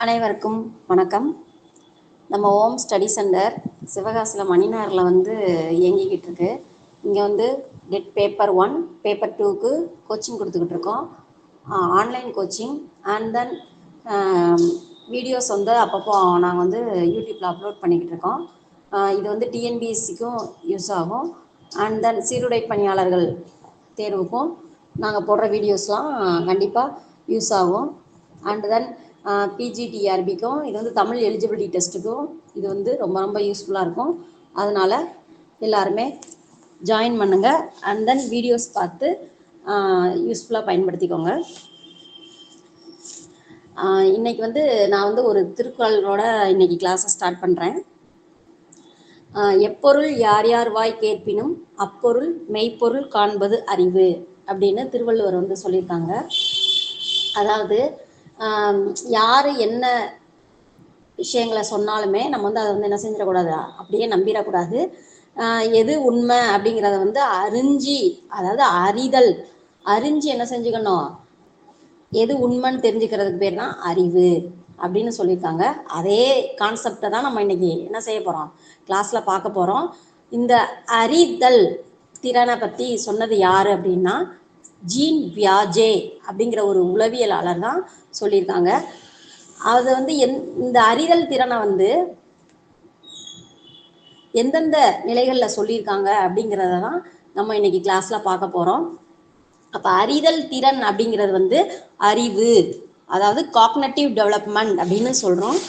அனைவருக்கும் வணக்கம். நம்ம ஓம் ஸ்டடி சென்டர் சிவகாசியில் மணிநகரில் இயங்கிக்கிட்டு இருக்கு. இங்கே கெட் பேப்பர் 1 பேப்பர் 2க்கு கோச்சிங் கொடுத்துக்கிட்டு இருக்கோம். Online coaching and then videos அப்பப்போ நாங்கள் யூடியூப்பில் அப்லோட் பண்ணிக்கிட்டு இருக்கோம். இது டிஎன்பிஎஸ்சிக்கும் யூஸ் ஆகும். அண்ட் தென் சீருடை பணியாளர்கள் தேர்வுக்கும் நாங்கள் போடுற வீடியோஸ்லாம் கண்டிப்பாக யூஸ் ஆகும். அண்ட் தென் பிஜிடிஆர்பிக்கும் இது தமிழ் எலிஜிபிலிட்டி டெஸ்ட்டுக்கும் இது ரொம்ப ரொம்ப யூஸ்ஃபுல்லாக இருக்கும். அதனால் எல்லாருமே ஜாயின் பண்ணுங்கள். அண்ட் தென் வீடியோஸ் பார்த்து யூஸ்ஃபுல்லாக பயன்படுத்திக்கோங்க. இன்றைக்கி நான் ஒரு திருக்குறளோட இன்றைக்கி கிளாஸை ஸ்டார்ட் பண்ணுறேன். எப்பொருள் யார் யார் வாய் கேட்பினும் அப்பொருள் மெய்ப்பொருள் காண்பது அறிவு அப்படின்னு திருவள்ளுவர் சொல்லியிருக்காங்க. அதாவது யார் என்ன விஷயங்களை சொன்னாலுமே நம்ம அதை என்ன செஞ்சிடக்கூடாது, அப்படியே நம்பிடக்கூடாது. எது உண்மை அப்படிங்கிறத அறிஞ்சு, அதாவது அறிஞ்சு என்ன செஞ்சுக்கணும், எது உண்மைன்னு தெரிஞ்சுக்கிறதுக்கு பேர் தான் அறிவு அப்படின்னு சொல்லியிருக்காங்க. அதே கான்செப்டை தான் நம்ம இன்னைக்கு என்ன செய்ய போகிறோம், கிளாஸில் பார்க்க போகிறோம். இந்த அறிதல் திறனை பற்றி சொன்னது யார் அப்படின்னா ஜீன் பியாஜே அப்படிங்கிற ஒரு உளவியலாளர் தான் சொல்லியிருக்காங்க. அது இந்த அறிதல் திறனை எந்தெந்த நிலைகளில் சொல்லியிருக்காங்க அப்படிங்கிறத தான் நம்ம இன்னைக்கு கிளாஸில் பார்க்க போகிறோம். அப்போ அறிதல் திறன் அப்படிங்கிறது அறிவு, அதாவது காக்னட்டிவ் டெவலப்மெண்ட் அப்படின்னு சொல்கிறோம்.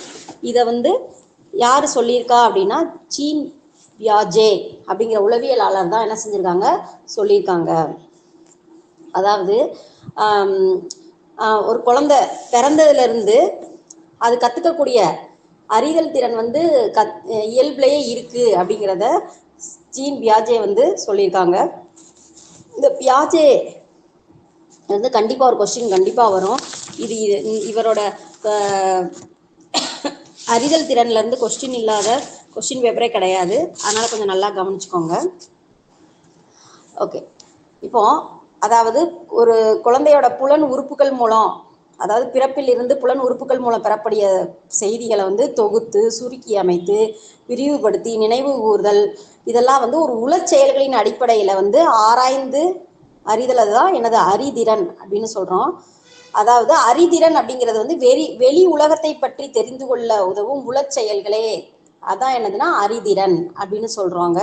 இதை யார் சொல்லியிருக்கா அப்படின்னா ஜீன் பியாஜே அப்படிங்கிற உளவியலாளர் தான் என்ன செஞ்சுருக்காங்க, சொல்லியிருக்காங்க. அதாவது ஒரு குழந்தை பிறந்ததுலேருந்து அது கற்றுக்கக்கூடிய அறிதல் திறன் இயல்புலையே இருக்குது அப்படிங்கிறத ஜீன் பியாஜே சொல்லியிருக்காங்க. இந்த பியாஜே கண்டிப்பாக ஒரு கொஸ்டின் கண்டிப்பாக வரும். இது இவரோட அறிதல் திறன்லேருந்து கொஸ்டின் இல்லாத கொஸ்டின் பேப்பரே கிடையாது. அதனால் கொஞ்சம் நல்லா கவனிச்சுக்கோங்க. ஓகே, இப்போ அதாவது ஒரு குழந்தையோட புலன் உறுப்புகள் மூலம், அதாவது பிறப்பில் இருந்து புலன் உறுப்புகள் மூலம் பெறக்கூடிய செய்திகளை தொகுத்து சுருக்கி அமைத்து விரிவுபடுத்தி நினைவு கூறுதல், இதெல்லாம் ஒரு உளச் செயல்களின் அடிப்படையில் ஆராய்ந்து அறிதல் தான் எனது அறிதிறன் அப்படின்னு சொல்கிறோம். அதாவது அறிதிறன் அப்படிங்கிறது வெளி உலகத்தை பற்றி தெரிந்து கொள்ள உதவும் உளச் செயல்களே அதான் என்னதுன்னா அறிதிறன் அப்படின்னு சொல்கிறாங்க.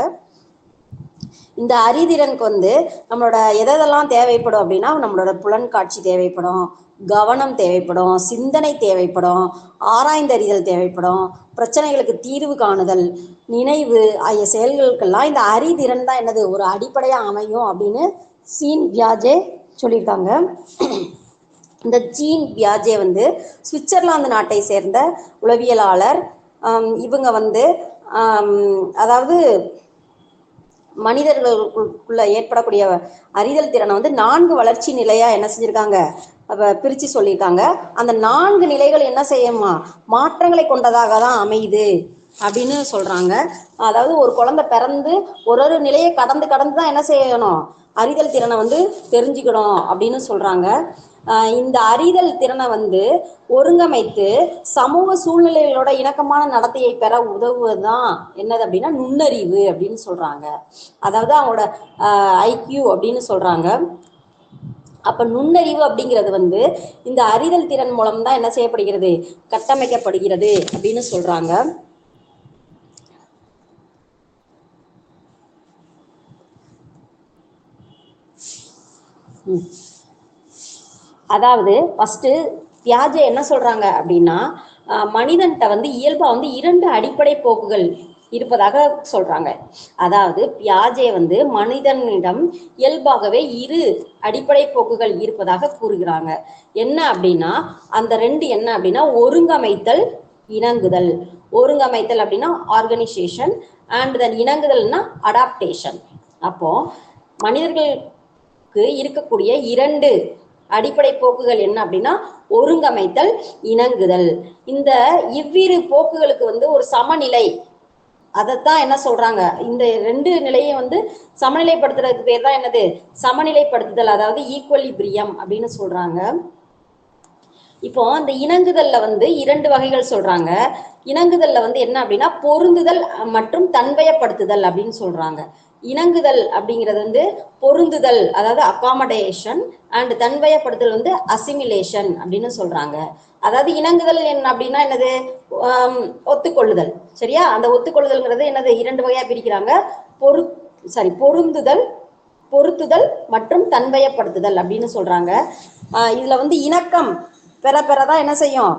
இந்த அறிதிறனுக்கு நம்மளோட எதெல்லாம் தேவைப்படும் அப்படின்னா நம்மளோட புலன் காட்சி தேவைப்படும், கவனம் தேவைப்படும், சிந்தனை தேவைப்படும், ஆராய்ந்தறிதல் தேவைப்படும், பிரச்சனைகளுக்கு தீர்வு காணுதல், நினைவு ஆகிய செயல்களுக்கெல்லாம் இந்த அறிதிறன் தான் என்னது ஒரு அடிப்படையாக அமையும் அப்படின்னு ஜீன் பியாஜே சொல்லியிருக்காங்க. இந்த ஜீன் பியாஜே சுவிட்சர்லாந்து நாட்டை சேர்ந்த உளவியலாளர். இவங்க அதாவது மனிதர்களுக்குள்ள ஏற்படக்கூடிய அறிதல் திறனை 4 வளர்ச்சி நிலையா என்ன செஞ்சிருக்காங்க, பிரிச்சு சொல்லியிருக்காங்க. அந்த 4 நிலைகள் என்ன செய்யுமா, மாற்றங்களை கொண்டதாக தான் அமையுது அப்படின்னு சொல்றாங்க. அதாவது ஒரு குழந்தை பிறந்து ஒரு நிலையை கடந்து தான் என்ன செய்யணும், அறிதல் திறனை தெரிஞ்சுக்கணும் அப்படின்னு சொல்றாங்க. இந்த அறிதல் திறனை ஒருங்கமைத்து சமூக சூழ்நிலைகளோட இணக்கமான நடத்தையை பெற உதவுவதுதான் என்னது அப்படின்னா நுண்ணறிவு அப்படின்னு சொல்றாங்க. அதாவது அவங்களோட ஐக்யூ அப்படின்னு சொல்றாங்க. அப்ப நுண்ணறிவு அப்படிங்கிறது இந்த அறிதல் திறன் மூலம் தான் என்ன செய்யப்படுகிறது, கட்டமைக்கப்படுகிறது அப்படின்னு சொல்றாங்க. அதாவது ஃபர்ஸ்ட் பியாஜே என்ன சொல்றாங்க அப்படின்னா மனிதன்கிட்ட இயல்பா 2 அடிப்படை போக்குகள் இருப்பதாக சொல்றாங்க. அதாவது பியாஜே மனிதனிடம் இயல்பாகவே 2 அடிப்படை போக்குகள் இருப்பதாக கூறுகிறாங்க. என்ன அப்படின்னா அந்த 2 என்ன அப்படின்னா ஒருங்கமைத்தல், இணங்குதல். ஒருங்கமைத்தல் அப்படின்னா ஆர்கனைசேஷன், அண்ட் தென் இணங்குதல்னா அடாப்டேஷன். அப்போ மனிதர்களுக்கு இருக்கக்கூடிய 2 அடிப்படை போக்குகள் என்ன அப்படின்னா ஒருங்கமைத்தல், இணங்குதல். இந்த இவ்விரு போக்குகளுக்கு ஒரு சமநிலை, அதைத்தான் என்ன சொல்றாங்க, இந்த 2 நிலையை சமநிலைப்படுத்துறதுக்கு பேர் தான் என்னது சமநிலைப்படுத்துதல், அதாவது ஈக்குவலிபிரியம் அப்படின்னு சொல்றாங்க. இப்போ அந்த இணங்குதல்ல வந்து 2 வகைகள் சொல்றாங்க. இணங்குதல்ல வந்து என்ன அப்படின்னா பொருந்துதல் மற்றும் தன்வயப்படுத்துதல் அப்படின்னு சொல்றாங்க. இணங்குதல் அப்படிங்கிறது வந்து பொருந்துதல், அதாவது அகாமடேஷன், அண்ட் தன்வயப்படுத்தல் வந்து அசிமிலேஷன் அப்படின்னு சொல்றாங்க. அதாவது இணங்குதல் என்ன அப்படின்னா என்னது, ஒத்துக்கொள்ளுதல். சரியா? அந்த ஒத்துக்கொள்ளுதல்ங்கிறது என்னது, 2 வகையா பிரிக்கிறாங்க. பொருந்துதல், பொருத்துதல் மற்றும் தன்வயப்படுத்துதல் அப்படின்னு சொல்றாங்க. இதுல வந்து இணக்கம் பெறதான் என்ன செய்யும்,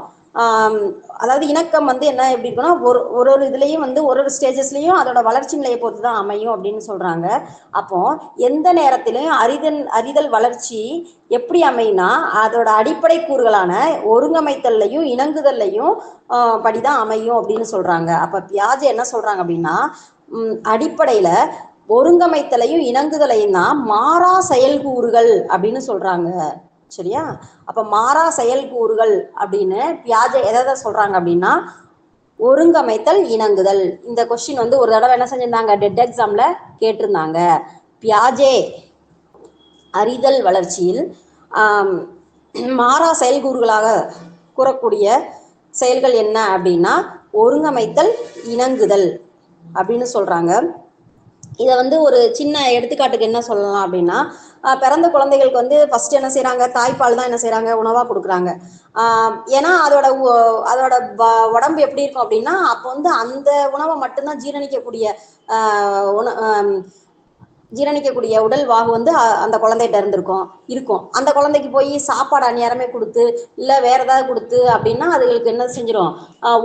அதாவது இணக்கம் வந்து என்ன எப்படி இருக்குன்னா ஒரு இதுலயும் வந்து ஒரு ஸ்டேஜஸ்லயும் அதோட வளர்ச்சி நிலையை பொறுத்து தான் அமையும் அப்படின்னு சொல்றாங்க. அப்போ எந்த நேரத்திலும் அறிதல் வளர்ச்சி எப்படி அமையும்னா அதோட அடிப்படை கூறுகளான ஒருங்கமைத்தல்லையும் இணங்குதல்லையும் படிதான் அமையும் அப்படின்னு சொல்றாங்க. அப்ப பியாஜே என்ன சொல்றாங்க அப்படின்னா, அடிப்படையில ஒருங்கமைத்தலையும் இணங்குதலையும் தான் மாறா செயல்கூறுகள் அப்படின்னு சொல்றாங்க. சரியா? அப்ப மாறா செயல்கூறுகள் அப்படின்னு பியாஜே எதை சொல்றாங்க அப்படின்னா ஒருங்கமைத்தல், இணங்குதல். இந்த கொஸ்டின் வந்து ஒரு தடவை என்ன செஞ்சிருந்தாங்க, டெட் எக்ஸாம்ல கேட்டிருந்தாங்க. பியாஜே அறிதல் வளர்ச்சியில் மாறா செயல்கூறுகளாக கூறக்கூடிய செயல்கள் என்ன அப்படின்னா ஒருங்கமைத்தல், இணங்குதல் அப்படின்னு சொல்றாங்க. இதை வந்து ஒரு சின்ன எடுத்துக்காட்டுக்கு என்ன சொல்லலாம் அப்படின்னா, பிறந்த குழந்தைகளுக்கு வந்து ஃபர்ஸ்ட் என்ன செய்யறாங்க, தாய்ப்பால் தான் என்ன செய்யறாங்க, உணவா கொடுக்குறாங்க. ஏன்னா அதோட உடம்பு எப்படி இருக்கும் அப்படின்னா அப்போ வந்து அந்த உணவை மட்டும்தான் ஜீரணிக்கக்கூடிய உடல் வாகு வந்து அந்த குழந்தைகிட்ட இருக்கும். அந்த குழந்தைக்கு போய் சாப்பாடு அந்நேரமே கொடுத்து இல்லை வேற ஏதாவது கொடுத்து அப்படின்னா அதுகளுக்கு என்ன செஞ்சிடும்,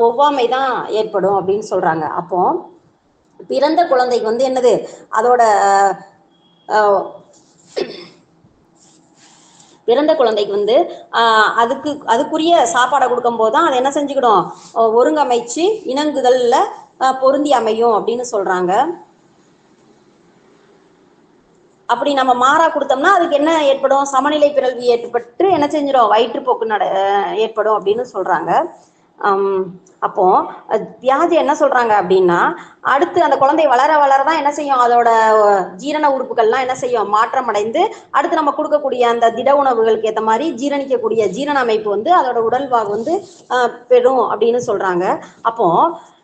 ஒவ்வாமை தான் ஏற்படும் அப்படின்னு சொல்றாங்க. அப்போ பிறந்த குழந்தைக்கு வந்து என்னது, அதோட பிறந்த குழந்தைக்கு வந்து அதுக்குரிய சாப்பாடை கொடுக்கும் போதுதான் அது என்ன செஞ்சுக்கிடும், ஒருங்கமைச்சு இணங்குதல்ல பொருந்தி அமையும் அப்படின்னு சொல்றாங்க. அப்படி நம்ம மாறா கொடுத்தோம்னா அதுக்கு என்ன ஏற்படும், சமநிலை பிறழ்வு ஏற்பட்டு என்ன செஞ்சிடும், வயிற்றுப்போக்கு ஏற்படும் அப்படின்னு சொல்றாங்க. அப்போ பியாஜே என்ன சொல்றாங்க அப்படின்னா அடுத்து அந்த குழந்தை வளரதான் என்ன செய்யும், அதோட ஜீரண உறுப்புகள்லாம் என்ன செய்யும், மாற்றம் அடைந்து அடுத்து நம்ம கொடுக்கக்கூடிய அந்த திட உணவுகளுக்கு ஏற்ற மாதிரி ஜீரணிக்கக்கூடிய ஜீரண அமைப்பு வந்து அதோட உடல்வாகு வந்து பெறும் அப்படின்னு சொல்றாங்க. அப்போ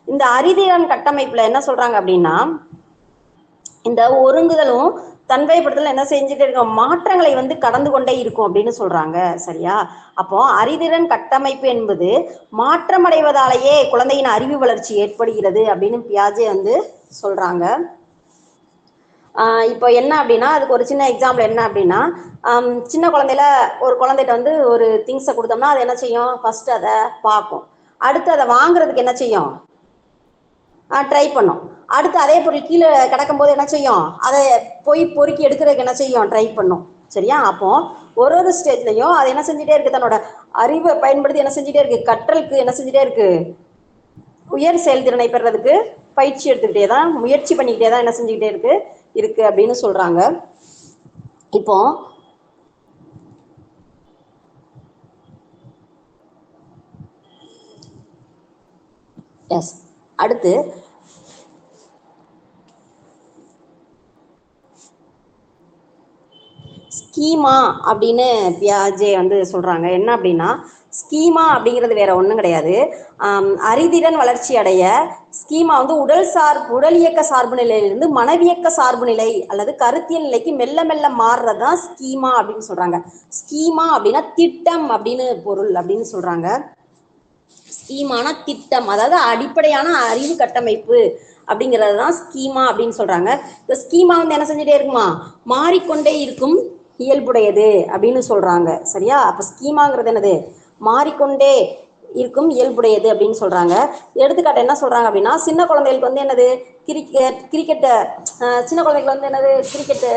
இந்த அறிதிறன் கட்டமைப்புல என்ன சொல்றாங்க அப்படின்னா இந்த ஒருங்குதலும் தன்மைப்படுத்தல் என்ன செஞ்சுட்டு இருக்கோம், மாற்றங்களை வந்து கடந்து கொண்டே இருக்கும் அப்படின்னு சொல்றாங்க. சரியா? அப்போ அறிதிறன் கட்டமைப்பு என்பது மாற்றமடைவதாலேயே குழந்தையின் அறிவு வளர்ச்சி ஏற்படுகிறது அப்படின்னு பியாஜே வந்து சொல்றாங்க. இப்போ என்ன அப்படின்னா அதுக்கு ஒரு சின்ன எக்ஸாம்பிள் என்ன அப்படின்னா, சின்ன குழந்தையில ஒரு குழந்தைகிட்ட வந்து ஒரு திங்ஸை கொடுத்தோம்னா அது என்ன செய்யும், ஃபர்ஸ்ட் அதை பார்க்கும், அடுத்து அதை வாங்குறதுக்கு என்ன செய்யும், ட்ரை பண்ணும், அடுத்து அதே பொருள் கீழே கிடக்கும் போது என்ன செய்யும், அதை போய் பொறுக்கி எடுக்கிறதுக்கு என்ன செய்யும், ட்ரை பண்ணும். சரியா? அப்போ ஒரு ஸ்டேஜ்லையும் அது என்ன செஞ்சுட்டே இருக்கு, தன்னோட அறிவை பயன்படுத்தி என்ன செஞ்சுட்டே இருக்கு, கற்றலுக்கு என்ன செஞ்சுட்டே இருக்கு, உயர் செயல்திறனை பெறதுக்கு பயிற்சி எடுத்துக்கிட்டே தான், முயற்சி பண்ணிக்கிட்டே தான் என்ன செஞ்சுக்கிட்டே இருக்கு அப்படின்னு சொல்றாங்க. இப்போ எஸ் அடுத்து ஸ்கீமா அப்படின்னு பியாஜே வந்து சொல்றாங்க. என்ன அப்படின்னா ஸ்கீமா அப்படிங்கிறது வேற ஒன்றும் கிடையாது, அறிதிறன் வளர்ச்சி அடைய ஸ்கீமா வந்து உடல் இயக்க சார்பு நிலையிலிருந்து மனவியக்க சார்பு நிலை அல்லது கருத்தியல் நிலைக்கு மெல்ல மெல்ல மாறுறதுதான் ஸ்கீமா அப்படின்னு சொல்றாங்க. ஸ்கீமா அப்படின்னா திட்டம் அப்படின்னு பொருள் அப்படின்னு சொல்றாங்க. ஸ்கீமான திட்டம், அதாவது அடிப்படையான அறிவு கட்டமைப்பு அப்படிங்கிறது தான் ஸ்கீமா அப்படின்னு சொல்றாங்க. இந்த ஸ்கீமா வந்து என்ன செஞ்சுட்டே இருக்குமா, மாறிக்கொண்டே இருக்கும் இயல்புடையது அப்படின்னு சொல்றாங்க. சரியா? அப்ப ஸ்கீமாங்கிறது என்னது, மாறிக்கொண்டே இருக்கும் இயல்புடையது அப்படின்னு சொல்றாங்க. எடுத்துக்காட்டு என்ன சொல்றாங்க அப்படின்னா சின்ன குழந்தைகளுக்கு வந்து என்னது, கிரிக்கெட்டை சின்ன குழந்தைகளுக்கு வந்து என்னது, கிரிக்கெட்டு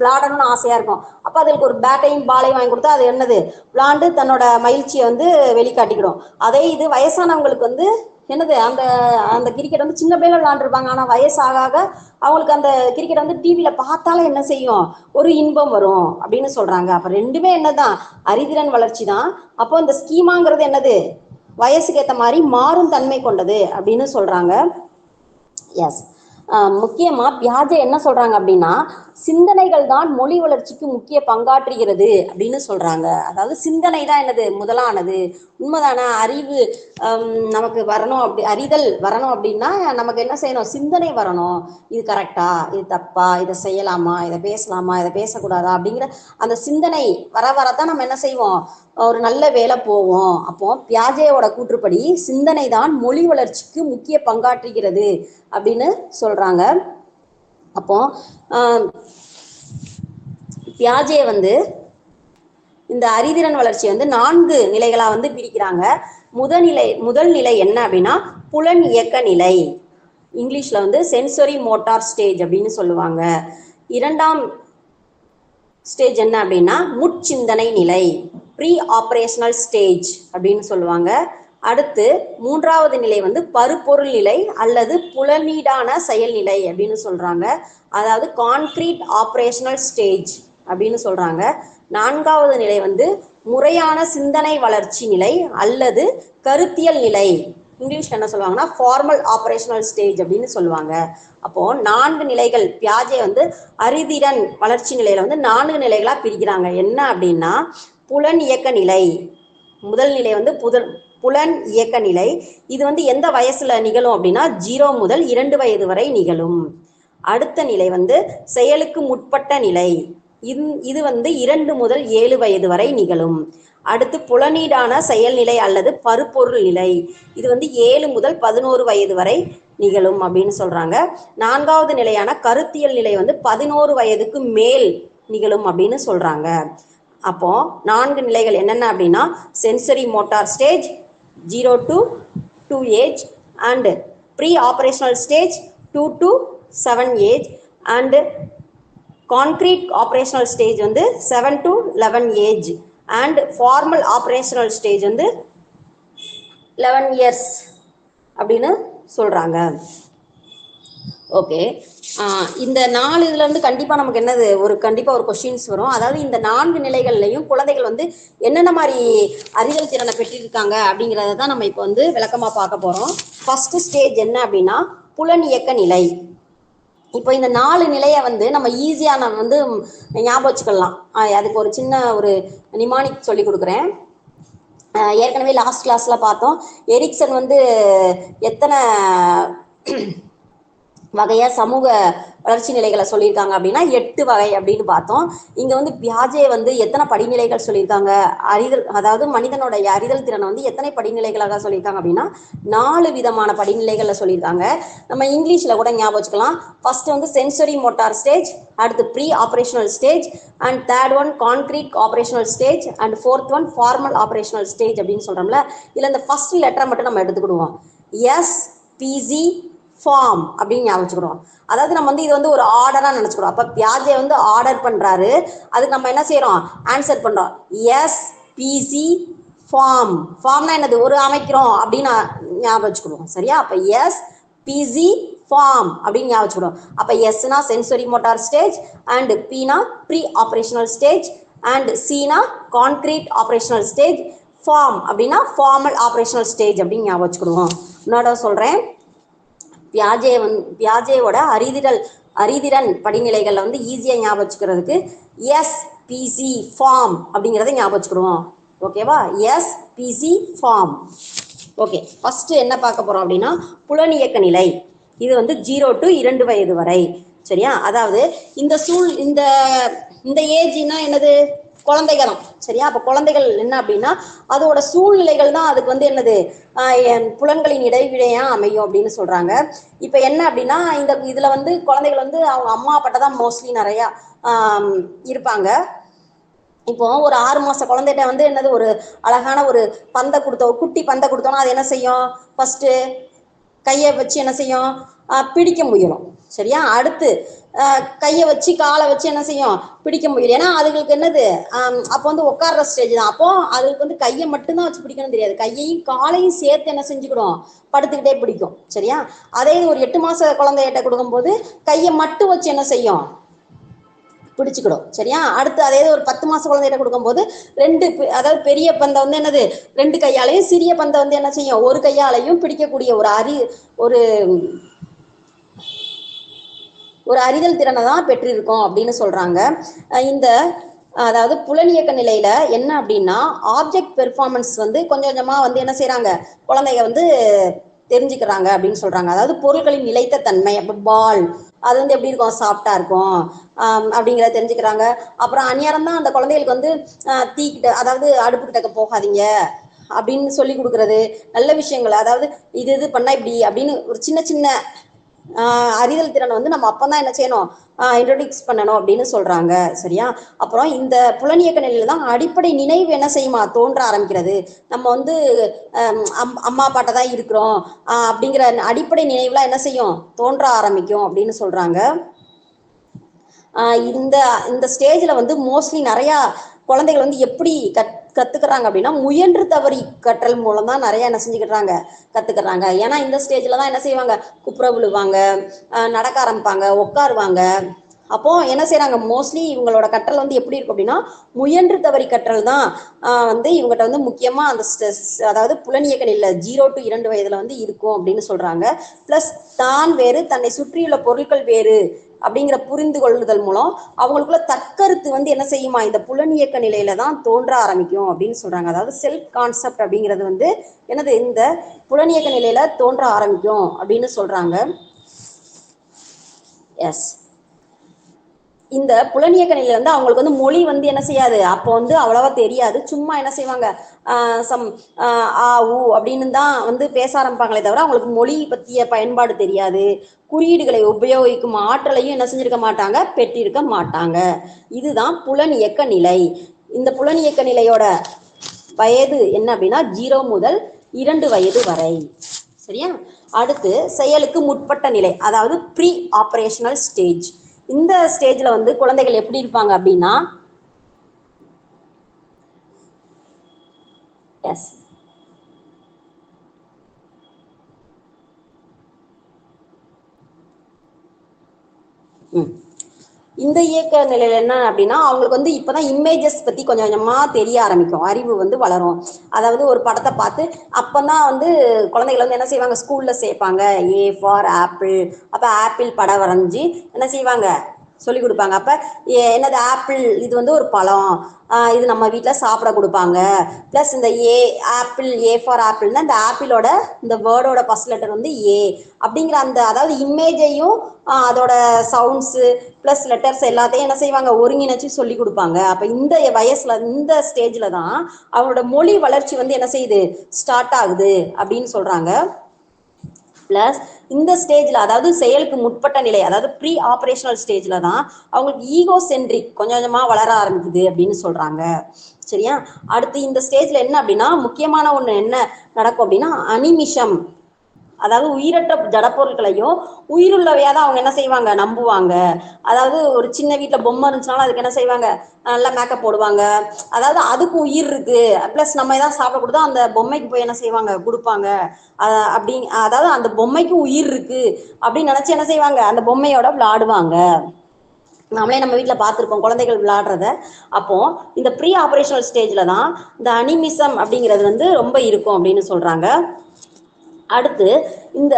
விளையாடணும்னு ஆசையா இருக்கும். அப்ப அதுக்கு ஒரு பேட்டையும் பாலையும் வாங்கி கொடுத்தா அது என்னது, விளையாண்டு தன்னோட மகிழ்ச்சியை வந்து வெளிக்காட்டிக்கிடும். அதே இது வயசானவங்களுக்கு வந்து என்னது, அந்த அந்த கிரிக்கெட் வந்து சின்ன பிள்ளைல விளையாண்டுருப்பாங்க, ஆனா வயசாக அவங்களுக்கு அந்த கிரிக்கெட் வந்து டிவியில பார்த்தாலும் என்ன செய்யும், ஒரு இன்பம் வரும் அப்படின்னு சொல்றாங்க. அப்ப ரெண்டுமே என்னதான், அறிதிறன் வளர்ச்சி தான். அப்போ இந்த ஸ்கீமாங்கிறது என்னது, வயசுக்கு ஏற்ற மாதிரி மாறும் தன்மை கொண்டது அப்படின்னு சொல்றாங்க. எஸ் முக்கியமா பியாஜே என்ன சொல்றாங்க அப்படின்னா சிந்தனைகள் தான் மொழி வளர்ச்சிக்கு முக்கிய பங்காற்றுகிறது அப்படின்னு சொல்றாங்க. அதாவது சிந்தனை தான் என்னது முதலானது. உண்மைதான? அறிவு நமக்கு வரணும், அப்படி அறிதல் வரணும் அப்படின்னா நமக்கு என்ன செய்யணும்? சிந்தனை வரணும். இது கரெக்டா, இது தப்பா, இதை செய்யலாமா, இதை பேசலாமா, இதை பேசக்கூடாதா அப்படிங்கிற அந்த சிந்தனை வர வரதான் நம்ம என்ன செய்வோம்? ஒரு நல்ல வேலை போவோம். அப்போ பியாஜேவோட கூற்றுப்படி சிந்தனை தான் மொழி வளர்ச்சிக்கு முக்கிய பங்காற்றுகிறது அப்படின்னு சொல்றாங்க. அப்போ பியாஜே வந்து இந்த அறிதிறன் வளர்ச்சியை வந்து 4 நிலைகளா வந்து பிரிக்கிறாங்க. முதல் நிலை என்ன அப்படின்னா புலன் இயக்க நிலை. இங்கிலீஷ்ல வந்து சென்சரி மோட்டார் ஸ்டேஜ் அப்படின்னு சொல்லுவாங்க. 2ஆம் ஸ்டேஜ் என்ன அப்படின்னா முற்சிந்தனை நிலை, ப்ரீ ஆபரேஷனல் ஸ்டேஜ் அப்படின்னு சொல்லுவாங்க. அடுத்து 3வது நிலை வந்து பருப்பொருள் நிலை அல்லது புலனீடான செயல்நிலை அப்படின்னு சொல்றாங்க. அதாவது கான்கிரீட் ஆபரேஷனல் ஸ்டேஜ் அப்படின்னு சொல்றாங்க. 4வது நிலை வந்து முறையான சிந்தனை வளர்ச்சி நிலை அல்லது கருத்தியல் நிலை. இங்கிலீஷ்ல என்ன சொல்லுவாங்கன்னா ஃபார்மல் ஆபரேஷனல் ஸ்டேஜ் அப்படின்னு சொல்லுவாங்க. அப்போ 4 நிலைகள் பியாஜே வந்து அறிதிறன் வளர்ச்சி நிலையில வந்து 4 நிலைகளா பிரிக்கிறாங்க. என்ன அப்படின்னா புலன் இயக்க நிலை. முதல் நிலை வந்து புலன் இயக்க நிலை. இது வந்து எந்த வயசுல நிகழும் அப்படின்னா 0 முதல் 2 வயது வரை நிகழும். அடுத்த நிலை வந்து செயலுக்கு முற்பட்ட நிலை. இது வந்து 2 முதல் 7 வயது வரை நிகழும். அடுத்து புலனீடான செயல்நிலை அல்லது பருப்பொருள் நிலை. இது வந்து 7 முதல் 11 வயது வரை நிகழும் அப்படின்னு சொல்றாங்க. 4வது நிலையான கருத்தியல் நிலை வந்து 11 வயதுக்கு மேல் நிகழும் அப்படின்னு சொல்றாங்க. அப்போ 4 நிலைகள் என்னென்ன அப்படின்னா sensory motor stage 0 to 2 age and pre operational stage 2 to 7 age and concrete operational stage வந்து 7 to 11 age and formal operational stage வந்து 11 இயர்ஸ் அப்படின்னு சொல்றாங்க. ஓகே, இந்த 4 இதுல இருந்து கண்டிப்பா நமக்கு என்னது கண்டிப்பா ஒரு கொஸ்டின்ஸ் வரும். அதாவது இந்த 4 நிலைகள்லையும் குழந்தைகள் வந்து என்னென்ன மாதிரி அறிதல் திறனை பெற்றிருக்காங்க அப்படிங்கிறத தான் நம்ம இப்போ வந்து விளக்கமா பார்க்க போறோம். ஃபர்ஸ்ட் ஸ்டேஜ் என்ன அப்படின்னா புலன் இயக்க நிலை. இப்போ இந்த 4 நிலையை வந்து நம்ம ஈஸியா நம்ம வந்து ஞாபகம் வச்சுக்கலாம். அதுக்கு ஒரு சின்ன ஒரு நிமானிக் சொல்லி கொடுக்குறேன். ஏற்கனவே லாஸ்ட் கிளாஸ்ல பார்த்தோம் எரிக்சன் வந்து எத்தனை வகையா சமூக வளர்ச்சி நிலைகளை சொல்லியிருக்காங்க அப்படின்னா 8 வகை அப்படின்னு பார்த்தோம். இங்க வந்து பியாஜே வந்து எத்தனை படிநிலைகள் சொல்லியிருக்காங்க, அறிதல் அதாவது மனிதனோட அறிதல் திறனை வந்து எத்தனை படிநிலைகளாக சொல்லியிருக்காங்க அப்படின்னா 4 விதமான படிநிலைகள்ல சொல்லியிருக்காங்க. நம்ம இங்கிலீஷ்ல கூட ஞாபகம் வச்சுக்கலாம். ஃபர்ஸ்ட் வந்து சென்சரி மோட்டார் ஸ்டேஜ், அடுத்து pre operational stage and 3rd one concrete operational stage and 4th one formal operational stage அப்படின்னு சொல்றோம்ல. இதுல இந்த ஃபர்ஸ்ட் லெட்டரை மட்டும் நம்ம எடுத்துக்கிடுவோம். SPZ ஃபார்ம் அப்படின்னு ஞாபகம் வச்சுக்கிறோம். அதாவது நம்ம வந்து இது வந்து ஒரு ஆர்டரா நினைச்சுக்கிறோம். அப்ப பியாஜே வந்து ஆர்டர் பண்றாரு, அதுக்கு நம்ம என்ன செய்யறோம்? ஆன்சர் பண்றோம். SPZ form. ஃபார்ம்னா என்னது? ஒரு அமைக்கிறோம் அப்படின்னு ஞாபகம் வச்சுக்கிறோம். சரியா? அப்ப SPZ ஃபார்ம் அப்படின்னு ஞாபகம் வச்சுக்கிறோம். அப்ப எஸ்னா சென்சரி மோட்டார் ஸ்டேஜ் அண்ட் Pனா ப்ரீ ஆபரேஷனல் ஸ்டேஜ் அண்ட் Cனா கான்கிரீட் ஆபரேஷனல் ஸ்டேஜ், ஃபார்ம் அப்படின்னா ஃபார்மல் ஆபரேஷனல் ஸ்டேஜ் அப்படின்னு ஞாபகம் வச்சுக்கிடுவோம். இன்னொரு சொல்றேன், பியாஜேவோட அறிதிறன் படிநிலைகள்ல வந்து ஈஸியா ஞாபகம் வச்சுக்கிறதுக்கு SPZ ஃபார்ம் அப்படிங்கிறத ஞாபகம் வச்சுக்கிடுவோம். ஓகேவா? SPZ form. ஓகே, ஃபர்ஸ்ட் என்ன பார்க்க போறோம் அப்படின்னா புலனியக்க நிலை. இது வந்து 0 to 2 வயது வரை. சரியா? அதாவது இந்த ஏஜ்னா என்னது? குழந்தைகளும். சரியா? அப்ப குழந்தைகள் என்ன அப்படின்னா அதோட சூழ்நிலைகள் தான் அதுக்கு வந்து என்னது புலன்களின் இடைவிடையா அமையும் அப்படின்னு சொல்றாங்க. இப்ப என்ன அப்படின்னா இதுல வந்து குழந்தைகள் வந்து அவங்க அம்மா அப்பாட்ட தான் மோஸ்ட்லி நிறைய இருப்பாங்க. இப்போ ஒரு 6 மாச குழந்தைகிட்ட வந்து என்னது ஒரு அழகான ஒரு பந்தை கொடுத்தோம், குட்டி பந்தை கொடுத்தோம்னா அது என்ன செய்யும்? ஃபர்ஸ்ட் கையை வச்சு என்ன செய்யும்? பிடிக்க முயலும். சரியா? அடுத்து கையை வச்சு காலை வச்சு என்ன செய்யும்? பிடிக்க முடியும். ஏன்னா அதுகளுக்கு என்னது அப்போ வந்து உட்கார்ற ஸ்டேஜ் தான். அப்போ அதுக்கு வந்து கையை மட்டும்தான் வச்சு பிடிக்கணும் தெரியாது, கையையும் காலையும் சேர்த்து என்ன செஞ்சுக்கிடும்? படுத்துக்கிட்டே பிடிக்கும். சரியா? அதே ஒரு 8 மாச குழந்தைகிட்ட கொடுக்கும்போது கையை மட்டும் வச்சு என்ன செய்யும்? பிடிச்சுக்கிடும். சரியா? அடுத்து அதே ஒரு 10 மாச குழந்தைகிட்ட கொடுக்கும்போது அதாவது பெரிய பந்தை வந்து என்னது 2 கையாலையும், சிறிய பந்தை வந்து என்ன செய்யும்? ஒரு கையாலையும் பிடிக்கக்கூடிய ஒரு ஒரு அறிதல் திறனை தான் பெற்றிருக்கோம் அப்படின்னு சொல்றாங்க. இந்த அதாவது புலனியக்க நிலையில என்ன அப்படின்னா ஆப்ஜெக்ட் பெர்ஃபார்மன்ஸ் வந்து கொஞ்சம் கொஞ்சமா வந்து என்ன செய்யறாங்க, குழந்தைங்க வந்து தெரிஞ்சுக்கிறாங்க அப்படின்னு சொல்றாங்க. அதாவது பொருட்களின் நிலைத்த தன்மை, அப்ப பால் அது வந்து எப்படி இருக்கும், சாஃப்டா இருக்கும் அப்படிங்கிறத தெரிஞ்சுக்கிறாங்க. அப்புறம் அந்நியாரம் தான் அந்த குழந்தைகளுக்கு வந்து தீக்கிட்ட அதாவது அடுப்பு கிட்டக்க போகாதீங்க அப்படின்னு சொல்லி கொடுக்கறது, நல்ல விஷயங்கள் அதாவது இது இது பண்ணா இப்படி அப்படின்னு ஒரு சின்ன சின்ன அறிதல் திறனை வந்து நம்ம அப்பதான் என்ன செய்யணும், இன்ட்ரோடியூஸ் பண்ணணும் அப்படின்னு சொல்றாங்க. சரியா? அப்புறம் இந்த புலனியக்க நிலையில தான் அடிப்படை நினைவு என்ன செய்யுமா தோன்ற ஆரம்பிக்கிறது. நம்ம வந்து அம்மா அப்பாட்ட தான் இருக்கிறோம் அப்படிங்கிற அடிப்படை நினைவுலாம் என்ன செய்யும், தோன்ற ஆரம்பிக்கும் அப்படின்னு சொல்றாங்க. இந்த இந்த ஸ்டேஜ்ல வந்து மோஸ்ட்லி நிறைய குழந்தைகள் வந்து எப்படி கத்துக்கிறாங்க அப்படின்னா முயன்று தவறி கற்றல் மூலம் தான் நிறைய என்ன செஞ்சுக்கிறாங்க, கத்துக்கிறாங்க. ஏன்னா இந்த ஸ்டேஜ்ல தான் என்ன செய்வாங்க, குப்புற விழுவாங்க, நடக்க ஆரம்பிப்பாங்க, உட்காருவாங்க. அப்போ என்ன செய்யறாங்க, மோஸ்ட்லி இவங்களோட கற்றல் வந்து எப்படி இருக்கும் அப்படின்னா முயன்று தவறி கற்றல் தான் வந்து இவங்ககிட்ட வந்து முக்கியமா அந்த அதாவது புலனியக்க நிலை 0 to 2 வயதுல வந்து இருக்கும் அப்படின்னு சொல்றாங்க. பிளஸ் தான் வேறு தன்னை சுற்றியுள்ள பொருட்கள் வேறு அப்படிங்கிற புரிந்து கொள்ளுதல் மூலம் அவங்களுக்குள்ள தற்கருத்து வந்து என்ன செய்யுமா இந்த புலனியக்க நிலையில தான் தோன்ற ஆரம்பிக்கும் அப்படின்னு சொல்றாங்க. அதாவது செல்ஃப் கான்செப்ட் அப்படிங்கிறது வந்து என்னது இந்த புலனியக்க நிலையில தோன்ற ஆரம்பிக்கும் அப்படின்னு சொல்றாங்க. எஸ், இந்த புலனியக்க நிலையில வந்து அவங்களுக்கு வந்து மொழி வந்து என்ன செய்யாது, அப்போ வந்து அவ்வளவா தெரியாது. சும்மா என்ன செய்வாங்க, சம் ஆ ஊ அப்படின்னு தான் வந்து பேச ஆரம்பிப்பாங்களே தவிர அவங்களுக்கு மொழி பற்றிய பயன்பாடு தெரியாது. குறியீடுகளை உபயோகிக்கும் ஆற்றலையும் என்ன செஞ்சிருக்க மாட்டாங்க, பெற்றிருக்க மாட்டாங்க. இதுதான் புலனியக்க நிலை. இந்த புலனியக்க நிலையோட வயது என்ன அப்படின்னா 0 முதல் 2 வயது வரை. சரியா? அடுத்து செயலுக்கு முற்பட்ட நிலை, அதாவது ப்ரீ ஆபரேஷனல் ஸ்டேஜ். இந்த ஸ்டேஜ்ல வந்து குழந்தைகள் எப்படி இருப்பாங்க அப்படின்னா எஸ் இந்த இயக்க நிலையில என்ன அப்படின்னா அவங்களுக்கு வந்து இப்பதான் இமேஜஸ் பத்தி கொஞ்சம் கொஞ்சமா தெரிய ஆரம்பிக்கும், அறிவு வந்து வளரும். அதாவது ஒரு படத்தை பார்த்து அப்பதான் வந்து குழந்தைகள் வந்து என்ன செய்வாங்க, ஸ்கூல்ல சேர்ப்பாங்க. ஏ ஃபார் ஆப்பிள், அப்ப ஆப்பிள் படம் வரைஞ்சி என்ன செய்வாங்க, சொல்லி கொடுப்பாங்க. அப்ப என்னது ஆப்பிள், இது வந்து ஒரு பழம், இது நம்ம வீட்டில் சாப்பிட கொடுப்பாங்க. பிளஸ் இந்த ஆப்பிள், ஏ ஃபார் ஆப்பிள்னா இந்த ஆப்பிளோட இந்த வேர்டோட ஃபர்ஸ்ட் லெட்டர் வந்து ஏ அப்படிங்கிற அந்த அதாவது இமேஜையும் அதோட சவுண்ட்ஸு பிளஸ் லெட்டர்ஸ் எல்லாத்தையும் என்ன செய்வாங்க, ஒருங்கிணைச்சு சொல்லி கொடுப்பாங்க. அப்ப இந்த வயசுல இந்த ஸ்டேஜ்ல தான் அவங்களோட மொழி வளர்ச்சி வந்து என்ன செய்யுது, ஸ்டார்ட் ஆகுது அப்படின்னு சொல்றாங்க. பிளஸ் இந்த ஸ்டேஜ்ல அதாவது செயலுக்கு முற்பட்ட நிலை, அதாவது ப்ரீ ஆபரேஷனல் ஸ்டேஜ்ல தான் அவங்களுக்கு ஈகோ சென்ட்ரிக் கொஞ்சம் கொஞ்சமா வளர ஆரம்பிக்குது அப்படின்னு சொல்றாங்க. சரியா? அடுத்து இந்த ஸ்டேஜ்ல என்ன அப்படின்னா முக்கியமான ஒண்ணு என்ன நடக்கும் அப்படின்னா அனிமிஷம், அதாவது உயிரற்ற ஜடப்பொருட்களையும் உயிருள்ளவையா தான் அவங்க என்ன செய்வாங்க, நம்புவாங்க. அதாவது ஒரு சின்ன வீட்டுல பொம்மை இருந்துச்சுனாலும் அதுக்கு என்ன செய்வாங்க, நல்லா மேக்கப் போடுவாங்க. அதாவது அதுக்கு உயிர் இருக்கு, பிளஸ் நம்ம ஏதாவது சாப்பிட கொடுத்தா அந்த பொம்மைக்கு போய் என்ன செய்வாங்க, கொடுப்பாங்க. அப்படி அதாவது அந்த பொம்மைக்கு உயிர் இருக்கு அப்படின்னு நினைச்சு என்ன செய்வாங்க, அந்த பொம்மையோட விளையாடுவாங்க. நம்மளே நம்ம வீட்டில் பார்த்துருப்போம் குழந்தைகள் விளையாடுறத. அப்போ இந்த ப்ரீ ஆபரேஷனல் ஸ்டேஜ்ல தான் இந்த அனிமிசம் அப்படிங்கிறது வந்து ரொம்ப இருக்கும் அப்படின்னு சொல்றாங்க. அடுத்து இந்த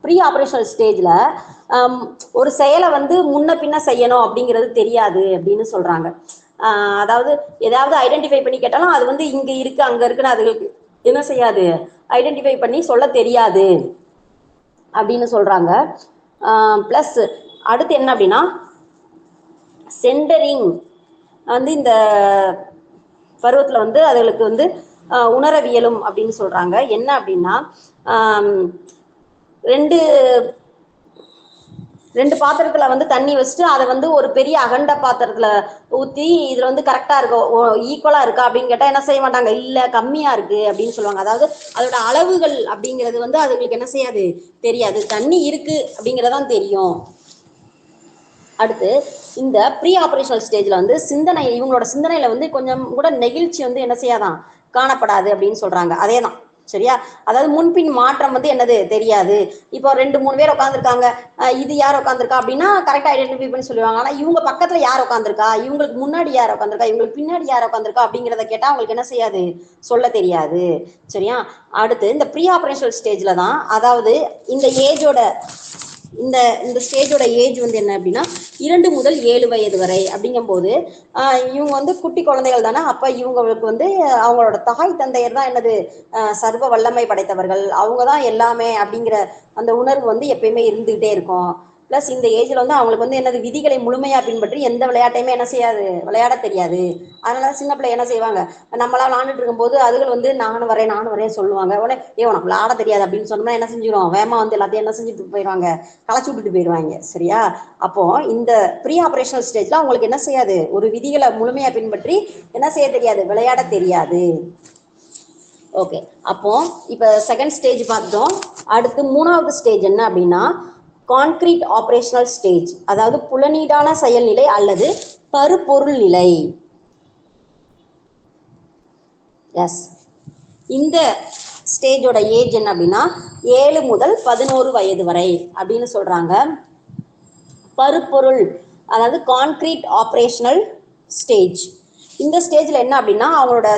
ப்ரீ ஆபரேஷனல் ஸ்டேஜ்ல ஒரு செயலை வந்து முன்ன பின்ன செய்யணும் அப்படிங்கிறது தெரியாது அப்படின்னு சொல்றாங்க. அதாவது ஏதாவது ஐடென்டிஃபை பண்ணி கேட்டாலும் அது வந்து இங்க இருக்கு அங்க இருக்குன்னு அதுகளுக்கு என்ன செய்யாது, ஐடென்டிஃபை பண்ணி சொல்ல தெரியாது அப்படின்னு சொல்றாங்க. பிளஸ் அடுத்து என்ன அப்படின்னா சென்டரிங் வந்து இந்த பருவத்துல வந்து அதுகளுக்கு வந்து உணரவியலும் அப்படின்னு சொல்றாங்க. என்ன அப்படின்னா ரெண்டு பாத்திரத்துல வந்து தண்ணி வச்சுட்டு அதை வந்து ஒரு பெரிய அகண்ட பாத்திரத்துல ஊத்தி இதுல வந்து கரெக்டா இருக்கா, ஈக்குவலா இருக்கா அப்படின்னு கேட்டா என்ன செய்ய மாட்டாங்க, இல்ல கம்மியா இருக்கு அப்படின்னு சொல்லுவாங்க. அதாவது அதோட அளவுகள் அப்படிங்கிறது வந்து அதுங்களுக்கு என்ன செய்யாது, தெரியாது. தண்ணி இருக்கு அப்படிங்கறதான் தெரியும். அடுத்து இந்த ப்ரீ ஆபரேஷனல் ஸ்டேஜ்ல வந்து சிந்தனை, இவங்களோட சிந்தனையில வந்து கொஞ்சம் கூட நெகிழ்ச்சி வந்து என்ன செய்யாதான், காணப்படாது அப்படின்னு சொல்றாங்க. அதேதான். சரியா? அதாவது முன்பின் மாற்றம் வந்து என்னது தெரியாது. இப்போ 2-3 பேர் உட்காந்துருக்காங்க, இது யார் உட்காந்துருக்கா அப்படின்னா கரெக்டா ஐடென்டிஃபை பண்ணி சொல்லுவாங்க. ஆனா இவங்க பக்கத்துல யார் உட்காந்துருக்கா, இவங்களுக்கு முன்னாடி யார் உட்காந்துருக்கா, இவங்களுக்கு பின்னாடி யார் உட்காந்துருக்கா அப்படிங்கிறத கேட்டா அவங்களுக்கு என்ன செய்யாது, சொல்ல தெரியாது. சரியா? அடுத்து இந்த ப்ரீ ஆபரேஷனல் ஸ்டேஜ்ல தான், அதாவது இந்த ஏஜோட இந்த இந்த ஸ்டேஜோட ஏஜ் வந்து என்ன அப்படின்னா 2 முதல் 7 வயது வரை. அப்படிங்கும்போது இவங்க வந்து குட்டி குழந்தைகள் தானே. அப்ப இவங்களுக்கு வந்து அவங்களோட தாய் தந்தையர் தான் என்னது சர்வ வல்லமை படைத்தவர்கள், அவங்க தான் எல்லாமே அப்படிங்கிற அந்த உணர்வு வந்து எப்பயுமே இருந்துகிட்டே இருக்கும். பிளஸ் இந்த ஏஜ்ல வந்து அவங்களுக்கு வந்து என்னது விதிகளை முழுமையா பின்பற்றி எந்த விளையாட்டையுமே என்ன செய்யாது, விளையாட தெரியாது. அதனால சின்ன பிள்ளை என்ன செய்வாங்க, நம்மளா விளாண்டுட்டு இருக்கும்போது அதுகள் வந்து நானும் வரேன் சொல்லுவாங்க. உடனே உனக்கு விளாட தெரியாது அப்படின்னு சொன்னோம்னா என்ன செஞ்சிடும், வேமா வந்து எல்லாத்தையும் என்ன செஞ்சுட்டு போயிடுவாங்க, களைச்சி விட்டுட்டு போயிடுவாங்க. சரியா? அப்போ இந்த ப்ரீ ஆபரேஷனல் ஸ்டேஜ்ல அவங்களுக்கு என்ன செய்யாது, ஒரு விதிகளை முழுமையா பின்பற்றி என்ன செய்ய தெரியாது, விளையாட தெரியாது. ஓகே, அப்போ இப்ப செகண்ட் ஸ்டேஜ் பார்த்தோம். அடுத்து 3வது ஸ்டேஜ் என்ன அப்படின்னா கான்கிரீட் ஆபரேஷனல் ஸ்டேஜ், அதாவது புலனீடான செயல்நிலை அல்லது பருப்பொருள் நிலை. எஸ், இந்த ஸ்டேஜோட ஏஜ் என்ன அப்படின்னா 7 முதல் 11 வயது வரை அப்படின்னு சொல்றாங்க. பருப்பொருள் அதாவது கான்கிரீட் ஆபரேஷனல் ஸ்டேஜ். இந்த ஸ்டேஜ்ல என்ன அப்படின்னா அவங்களோட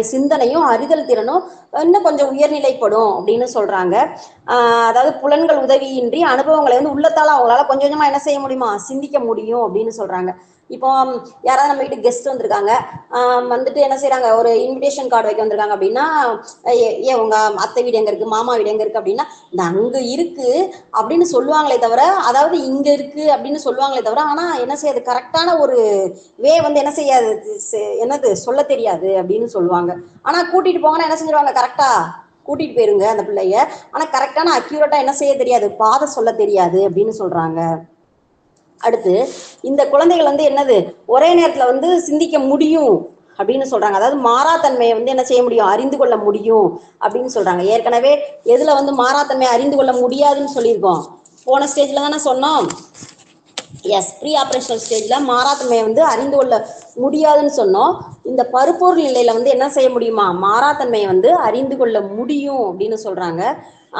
சிந்தனையும் அறிதல் திறனும் இன்னும் கொஞ்சம் உயர்நிலைப்படும் அப்படின்னு சொல்றாங்க. அதாவது புலன்கள் உதவியின்றி அனுபவங்களை வந்து உள்ளத்தால அவங்களால கொஞ்சம் கொஞ்சமா என்ன செய்ய முடியுமா, சிந்திக்க முடியும் அப்படின்னு சொல்றாங்க. இப்போ யாராவது நம்ம வீட்டுக்கு கெஸ்ட் வந்திருக்காங்க, வந்துட்டு என்ன செய்யறாங்க, ஒரு இன்விடேஷன் கார்டு வைக்க வந்திருக்காங்க அப்படின்னா, உங்க அத்தை வீடு எங்க இருக்கு, மாமா வீடு எங்க இருக்கு அப்படின்னா, இந்த அங்க இருக்கு அப்படின்னு சொல்லுவாங்களே தவிர, அதாவது இங்க இருக்கு அப்படின்னு சொல்லுவாங்களே தவிர, ஆனா என்ன செய்யாது, கரெக்டான ஒரு வே வந்து என்ன செய்யாது, என்னது சொல்ல தெரியாது அப்படின்னு சொல்லுவாங்க. ஆனா கூட்டிட்டு போங்கன்னா என்ன செஞ்சிருவாங்க, கரெக்டா கூட்டிட்டு போயிருங்க அந்த பிள்ளைய, ஆனா கரெக்டான அக்யூரேட்டா என்ன செய்ய தெரியாது, பாதை சொல்ல தெரியாது அப்படின்னு சொல்றாங்க. அடுத்து இந்த குழந்தைகள் வந்து என்னது ஒரே நேரத்துல வந்து சிந்திக்க முடியும் அப்படின்னு சொல்றாங்க. அதாவது மாறாத்தன்மையை வந்து என்ன செய்ய முடியும், அறிந்து கொள்ள முடியும் அப்படின்னு சொல்றாங்க. ஏற்கனவே எதுல வந்து மாறாத்தன்மையை அறிந்து கொள்ள முடியாதுன்னு சொல்லியிருக்கோம், போன ஸ்டேஜ்ல தானே சொன்னோம். எஸ், ப்ரீ ஆபரேஷனல் ஸ்டேஜ்ல மாறாத்தன்மையை வந்து அறிந்து கொள்ள முடியாதுன்னு சொன்னோம். இந்த பருப்பொருள் நிலையில வந்து என்ன செய்ய முடியுமா, மாறாத்தன்மையை வந்து அறிந்து கொள்ள முடியும் அப்படின்னு சொல்றாங்க.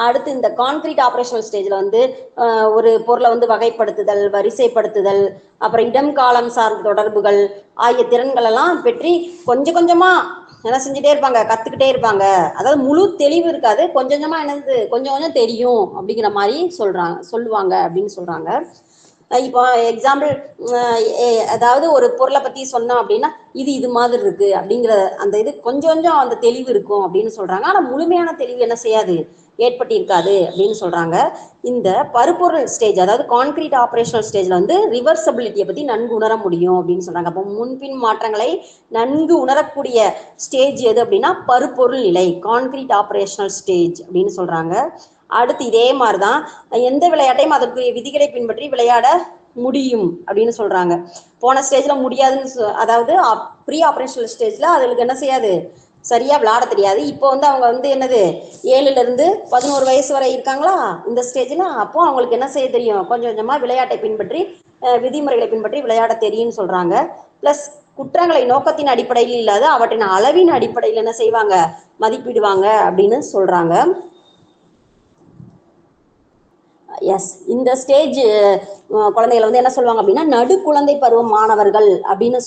அடுத்து இந்த கான்கிரீட் ஆபரேஷனல் ஸ்டேஜ்ல வந்து ஒரு பொருளை வந்து வகைப்படுத்துதல், வரிசைப்படுத்துதல், அப்புறம் இடம் காலம் சார்ந்த தொடர்புகள் ஆகிய திறன்கள் எல்லாம் பெற்றி கொஞ்சம் கொஞ்சமா என்ன செஞ்சுட்டே இருப்பாங்க, கத்துக்கிட்டே இருப்பாங்க. அதாவது முழு தெளிவு இருக்காது, கொஞ்சம் கொஞ்சமா என்னது கொஞ்சம் கொஞ்சம் தெரியும் அப்படிங்கிற மாதிரி சொல்லுவாங்க அப்படின்னு சொல்றாங்க. இப்போ எக்ஸாம்பிள், அதாவது ஒரு பொருளை பத்தி சொன்னோம் அப்படின்னா இது மாதிரி இருக்கு அப்படிங்கிற அந்த இது கொஞ்சம் கொஞ்சம் அந்த தெளிவு இருக்கும் அப்படின்னு சொல்றாங்க. ஆனா முழுமையான தெளிவு என்ன செய்யாது, ஏற்பட்டிருக்காது அப்படின்னு சொல்றாங்க. இந்த பருப்பொருள் ஸ்டேஜ் அதாவது கான்கிரீட் ஆபரேஷனல் ஸ்டேஜ்ல வந்து ரிவர்சபிலிட்டியை பத்தி நன்கு உணர முடியும் அப்படின்னு சொல்றாங்க. அப்போ முன்பின் மாற்றங்களை நன்கு உணரக்கூடிய ஸ்டேஜ் எது அப்படின்னா பருப்பொருள் நிலை, கான்கிரீட் ஆபரேஷனல் ஸ்டேஜ் அப்படின்னு சொல்றாங்க. அடுத்து இதே மாதிரிதான் எந்த விளையாட்டையும் அதற்கு விதிகளை பின்பற்றி விளையாட முடியும் அப்படின்னு சொல்றாங்க. போன ஸ்டேஜ்ல முடியாதுன்னு, அதாவது ப்ரீ ஆபரேஷனல் ஸ்டேஜ்ல அதுக்கு என்ன செய்யாது, சரியா விளையாட தெரியாது. இப்போ வந்து அவங்க வந்து என்னது 7ல இருந்து 11 வயசு வரை இருக்காங்களா இந்த ஸ்டேஜ்ல, அப்போ அவங்களுக்கு என்ன செய்ய தெரியும், கொஞ்சம் கொஞ்சமா விளையாட்டை பின்பற்றி விதிமுறைகளை பின்பற்றி விளையாட தெரியும்னு சொல்றாங்க. பிளஸ் குற்றங்களை நோக்கத்தின் அடிப்படையில் இல்லாத அவற்றின் அளவின் அடிப்படையில் என்ன செய்வாங்க, மதிப்பிடுவாங்க அப்படின்னு சொல்றாங்க. எஸ், இந்த ஸ்டேஜ் குழந்தைகளை வந்து என்ன சொல்லுவாங்க அப்படின்னா நடு குழந்தை பருவ மாணவர்கள் அப்படின்னு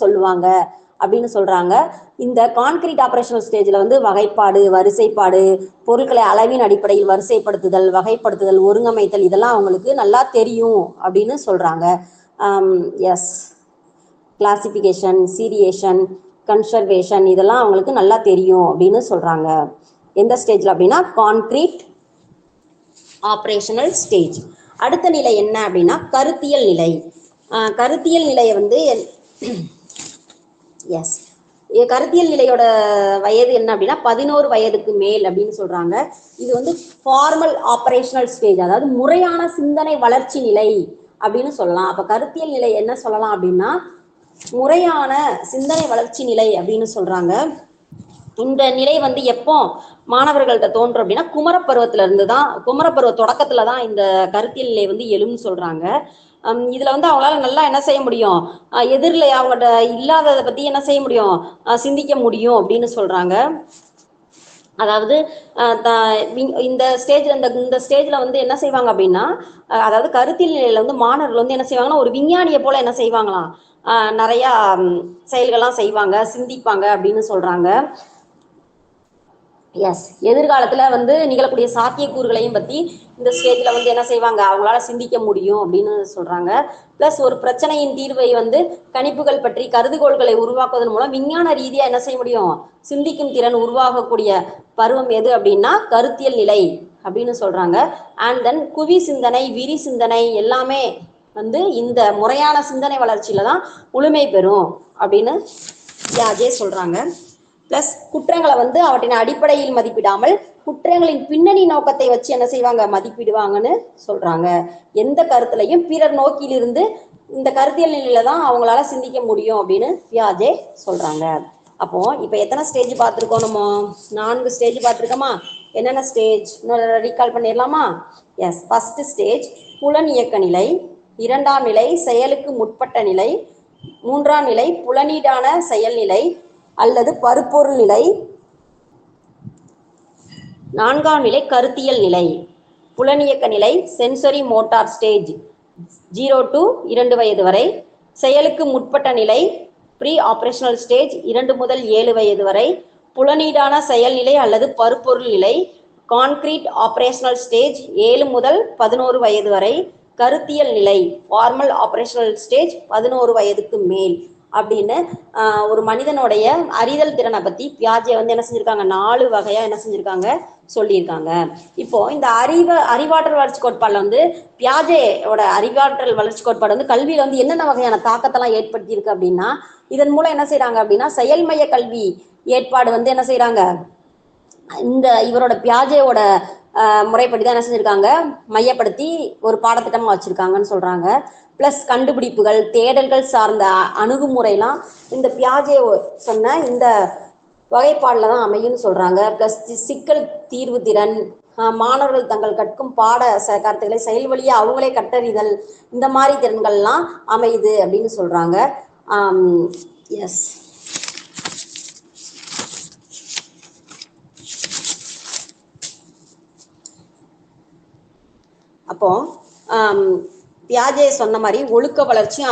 சொல்றாங்க. இந்த கான்கிரீட் ஆபரேஷனல் ஸ்டேஜ்ல வந்து வகைப்பாடு, வரிசைப்பாடு, பொருட்களை அளவின் அடிப்படையில் வரிசைப்படுத்துதல், வகைப்படுத்துதல், ஒருங்கமைத்தல் இதெல்லாம் அவங்களுக்கு நல்லா தெரியும் அப்படின்னு சொல்றாங்க. எஸ், கிளாசிபிகேஷன், சீரியேஷன், கன்சர்வேஷன் இதெல்லாம் அவங்களுக்கு நல்லா தெரியும் அப்படின்னு சொல்றாங்க. எந்த ஸ்டேஜ்ல அப்படின்னா கான்கிரீட் ஆபரேஷனல் ஸ்டேஜ். அடுத்த நிலை என்ன அப்படின்னா கருத்தியல் நிலை. கருத்தியல் நிலையை வந்து எஸ், கருத்தியல் நிலையோட வயது என்ன அப்படின்னா 11 வயதுக்கு மேல் அப்படின்னு சொல்றாங்க. இது வந்து ஃபார்மல் ஆபரேஷனல் ஸ்டேஜ், அதாவது முறையான சிந்தனை வளர்ச்சி நிலை அப்படின்னு சொல்லலாம். அப்ப கருத்தியல் நிலை என்ன சொல்லலாம் அப்படின்னா முறையான சிந்தனை வளர்ச்சி நிலை அப்படின்னு சொல்றாங்க. இந்த நிலை வந்து எப்போ மாணவர்கள்ட்ட தோன்றும் அப்படின்னா குமரப்பருவத்துல இருந்து தான், குமரப்பருவ தொடக்கத்துல தான் இந்த கருத்தியல் நிலை வந்து எழும்னு சொல்றாங்க. இதுல வந்து அவங்களால நல்லா என்ன செய்ய முடியும், எதிரில் அவங்கள்ட்ட இல்லாததை பத்தி என்ன செய்ய முடியும், சிந்திக்க முடியும் அப்படின்னு சொல்றாங்க. அதாவது இந்த ஸ்டேஜ்ல வந்து என்ன செய்வாங்க அப்படின்னா, அதாவது கருத்தியல் நிலையில வந்து மாணவர்கள் வந்து என்ன செய்வாங்கன்னா ஒரு விஞ்ஞானியை போல என்ன செய்வாங்களாம், நிறைய செயல்கள்லாம் செய்வாங்க, சிந்திப்பாங்க அப்படின்னு சொல்றாங்க. எஸ், எதிர்காலத்தில் வந்து நிகழக்கூடிய சாத்தியக்கூறுகளையும் பற்றி இந்த ஸ்டேஜில் வந்து என்ன செய்வாங்க, அவங்களால சிந்திக்க முடியும் அப்படின்னு சொல்கிறாங்க. ப்ளஸ் ஒரு பிரச்சனையின் தீர்வை வந்து கணிப்புகள் பற்றி கருதுகோள்களை உருவாக்குவதன் மூலம் விஞ்ஞான ரீதியாக என்ன செய்ய முடியும், சிந்திக்கும் திறன் உருவாகக்கூடிய பருவம் எது அப்படின்னா கருத்தியல் நிலை அப்படின்னு சொல்கிறாங்க. அண்ட் தென் குவி சிந்தனை, விரி சிந்தனை எல்லாமே வந்து இந்த முறையான சிந்தனை வளர்ச்சியில் தான் முழுமை பெறும் அப்படின்னு பியாஜே சொல்கிறாங்க. ப்ளஸ் குற்றங்களை வந்து அவற்றின் அடிப்படையில் மதிப்பிடாமல் குற்றங்களின் பின்னணி நோக்கத்தை வச்சு என்ன செய்வாங்க, மதிப்பிடுவாங்கன்னு சொல்றாங்க. எந்த கருத்துலையும் பிறர் நோக்கிலிருந்து இந்த கருத்தியல் நிலையில தான் அவங்களால சிந்திக்க முடியும் அப்படின்னு பியாஜே சொல்றாங்க. அப்போ இப்போ எத்தனை ஸ்டேஜ் பார்த்துருக்கோம், நம்ம 4 ஸ்டேஜ் பார்த்துருக்கோமா? என்னென்ன ஸ்டேஜ் ரீகால் பண்ணிடலாமா? எஸ், ஃபர்ஸ்ட் ஸ்டேஜ் புலன் இயக்க நிலை, 2ஆம் நிலை செயலுக்கு முற்பட்ட நிலை, 3ஆம் நிலை புலனீடான செயல்நிலை அல்லது பருப்பொருள் நிலை, 4ஆம் நிலை கருத்தியல் நிலை. புலனியக்க நிலை சென்சரி மோட்டார் ஸ்டேஜ் 0 to 2 வயது வரை, செயலுக்கு முற்பட்ட நிலை ப்ரீ ஆபரேஷனல் ஸ்டேஜ் 2 முதல் 7 வயது வரை, புலனீடான செயல்நிலை அல்லது பருப்பொருள் நிலை கான்கிரீட் ஆபரேஷனல் ஸ்டேஜ் 7 முதல் 11 வயது வரை, கருத்தியல் நிலை ஃபார்மல் ஆபரேஷனல் ஸ்டேஜ் 11 வயதுக்கு மேல் அப்படின்னு ஒரு மனிதனுடைய அறிதல் திறனை பற்றி பியாஜே வந்து என்ன செஞ்சுருக்காங்க, 4 வகையாக என்ன செஞ்சுருக்காங்க, சொல்லியிருக்காங்க. இப்போ இந்த அறிவாற்றல் வளர்ச்சி கோட்பாடில் வந்து பியாஜேயோட அறிவாற்றல் வளர்ச்சி கோட்பாடு வந்து கல்வியில் வந்து என்னென்ன வகையான தாக்கத்தெல்லாம் ஏற்படுத்தியிருக்கு அப்படின்னா, இதன் மூலம் என்ன செய்கிறாங்க அப்படின்னா செயல்மைய கல்வி ஏற்பாடு வந்து என்ன செய்கிறாங்க, இந்த இவரோட பியாஜேவோட முறைப்படி தான் என்ன செஞ்சுருக்காங்க, மையப்படுத்தி ஒரு பாடத்திட்டமாக வச்சுருக்காங்கன்னு சொல்கிறாங்க. ப்ளஸ் கண்டுபிடிப்புகள் தேடல்கள் சார்ந்த அணுகுமுறைலாம் இந்த பியாஜே சொன்ன இந்த வகைப்பாடில் தான் அமையும்னு சொல்கிறாங்க. ப்ளஸ் சிக்கல் தீர்வு திறன், மாணவர்கள் தங்கள் கற்கும் பாட கருத்துக்களை செயல் வழியாக அவங்களே கற்றறிதல், இந்த மாதிரி திறன்கள்லாம் அமையுது அப்படின்னு சொல்கிறாங்க. எஸ், அப்போ பியாஜே சொன்ன மாதிரி ஒழுக்க வளர்ச்சியும்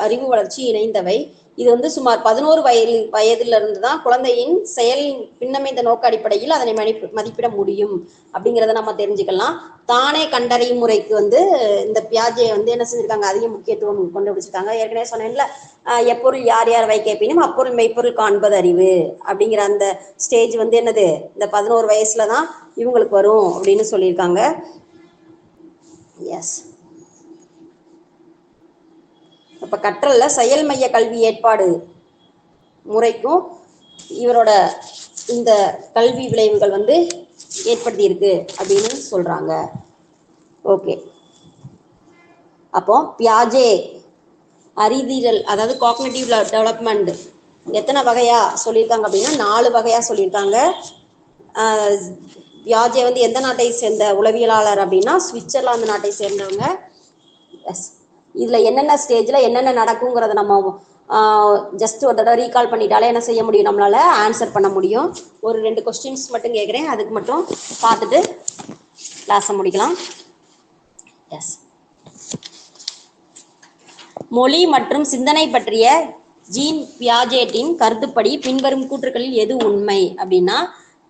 அறிவு வளர்ச்சியும் இணைந்தவை. இது வந்து சுமார் 11 வயதிலிருந்து தான் குழந்தையின் செயல் பின்னமைந்த நோக்க அடிப்படையில் அதனை மதிப்பிட முடியும் அப்படிங்கிறத நம்ம தெரிஞ்சுக்கலாம். தானே கண்டறியும் முறைக்கு வந்து இந்த பியாஜே வந்து என்ன செஞ்சிருக்காங்க, அதிக முக்கியத்துவம் கொண்டு பிடிச்சிருக்காங்க. ஏற்கனவே சொன்னேன்ல, எப்பொருள் யார் யார் வைக்கப்பினும் அப்பொருள் மெய்ப்பொருள் காண்பது அறிவு அப்படிங்கிற அந்த ஸ்டேஜ் வந்து என்னது, இந்த 11 வயசுல தான் இவங்களுக்கு வரும் அப்படின்னு சொல்லியிருக்காங்க. எஸ், அப்ப கற்றல்ல செயல் மைய கல்வி ஏற்பாடு முறைக்கும் இவரோட இந்த கல்வி விளைவுகள் வந்து ஏற்படுத்தி இருக்கு அப்படின்னு சொல்றாங்க. ஓகே, அப்போ பியாஜே அறிதல் அதாவது காக்னிட்டிவ் டெவலப்மெண்ட் எத்தனை வகையா சொல்லியிருக்காங்க அப்படின்னா 4 வகையா சொல்லியிருக்காங்க. பியாஜே வந்து எந்த நாட்டை சேர்ந்த உளவியலாளர் அப்படின்னா சுவிட்சர்லாந்து நாட்டை சேர்ந்தவங்க. எஸ், இதில் என்னென்ன ஸ்டேஜில் என்னென்ன நடக்குங்கிறத நம்ம ஜஸ்ட் ஒரு தடவை ரீகால் பண்ணிட்டாலே என்ன செய்ய முடியும், நம்மளால ஆன்சர் பண்ண முடியும். ஒரு 2 கொஸ்டின்ஸ் மட்டும் கேட்குறேன், அதுக்கு மட்டும் பார்த்துட்டு கிளாஸை முடிக்கலாம். எஸ், மொழி மற்றும் சிந்தனை பற்றிய ஜீன் பியாஜேட்டின் கருத்துப்படி பின்வரும் கூற்றுக்களில் எது உண்மை அப்படின்னா,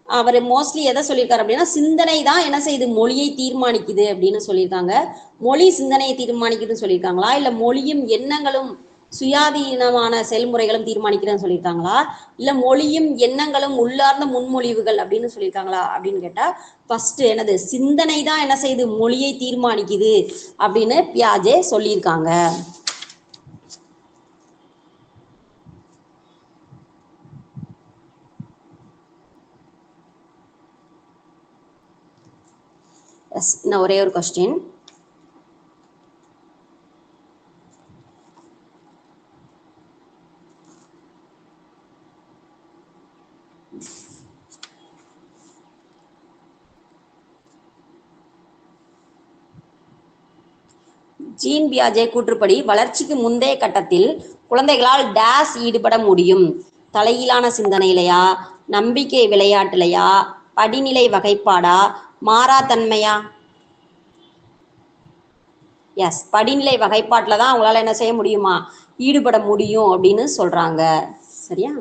அவர் மோஸ்ட்லி எதை சொல்லியிருக்காரு அப்படின்னா சிந்தனை தான் என்ன செய்யுது, மொழியை தீர்மானிக்குது அப்படின்னு சொல்லியிருக்காங்க. மொழி சிந்தனையை தீர்மானிக்குதுன்னு சொல்லியிருக்காங்களா, இல்லை மொழியும் எண்ணங்களும் சுயாதீனமான செயல்முறைகளும் தீர்மானிக்கிறதுன்னு சொல்லியிருக்காங்களா, இல்லை மொழியும் எண்ணங்களும் உள்ளார்ந்த முன்மொழிவுகள் அப்படின்னு சொல்லியிருக்காங்களா அப்படின்னு கேட்டா ஃபர்ஸ்ட் என்னது, சிந்தனை தான் என்ன செய்யுது, மொழியை தீர்மானிக்குது அப்படின்னு பியாஜே சொல்லியிருக்காங்க. இன்னும் ஒரே ஒரு கொஸ்டின். ஜீன் பியாஜே கூற்றுப்படி வளர்ச்சிக்கு முந்தைய கட்டத்தில் குழந்தைகளால் டேஸ் ஈடுபட முடியும். தலையிலான சிந்தனையிலையா, நம்பிக்கை விளையாட்டுலையா, படிநிலை வகைப்பாடா, மாறாத்தன்மையா? எஸ், படிநிலை வகைப்பாட்டில் தான் அவங்களால என்ன செய்ய முடியுமா, ஈடுபட முடியும் அப்படின்னு சொல்றாங்க. சரியா?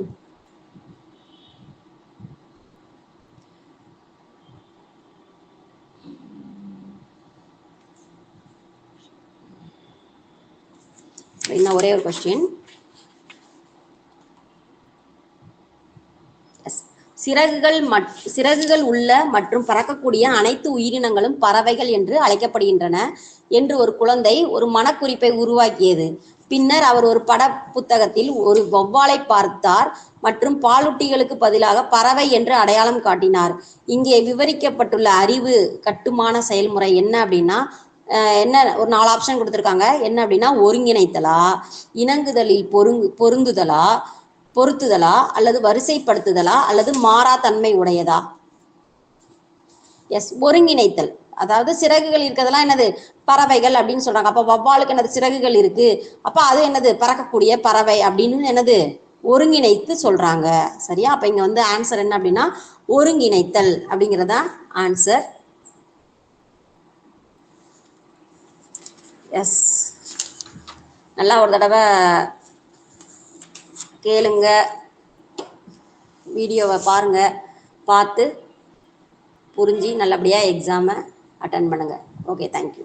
இன்னும் ஒரே ஒரு கொஸ்டின். சிறகுகள் உள்ள மற்றும் பறக்கக்கூடிய அனைத்து உயிரினங்களும் பறவைகள் என்று அழைக்கப்படுகின்றன என்று ஒரு குழந்தை ஒரு மனக்குறிப்பை உருவாக்கியது. பின்னர் அவர் ஒரு பட புத்தகத்தில் ஒரு வௌவாலை பார்த்தார் மற்றும் பாலூட்டிகளுக்கு பதிலாக பறவை என்று அடையாளம் காட்டினார். இங்கே விவரிக்கப்பட்டுள்ள அறிவு கட்டுமான செயல்முறை என்ன அப்படின்னா, என்ன ஒரு 4 ஆப்ஷன் கொடுத்துருக்காங்க. என்ன அப்படின்னா, ஒருங்கிணைத்தலா, இணங்குதலில் பொருத்துதலா, அல்லது வரிசைப்படுத்துதலா, அல்லது மாறா தன்மை உடையதா? எஸ், ஒருங்கிணைத்தல். அதாவது சிறகுகள் இருக்கிறதெல்லாம் என்னது, பறவைகள் அப்படின்னு சொல்றாங்க. அப்ப வௌவாலுக்கு என்னது, சிறகுகள் இருக்கு, அப்ப அது என்னது, பறக்கக்கூடிய பறவை அப்படின்னு என்னது, ஒருங்கிணைத்து சொல்றாங்க. சரியா? அப்ப இங்க வந்து ஆன்சர் என்ன அப்படின்னா, ஒருங்கிணைத்தல் அப்படிங்கிறதா ஆன்சர். எஸ், நல்லா ஒரு தடவை கேளுங்க, வீடியோவை பாருங்க, பார்த்து புரிஞ்சு நல்லபடியாக எக்ஸாமை அட்டன் பண்ணுங்கள். Okay, thank you.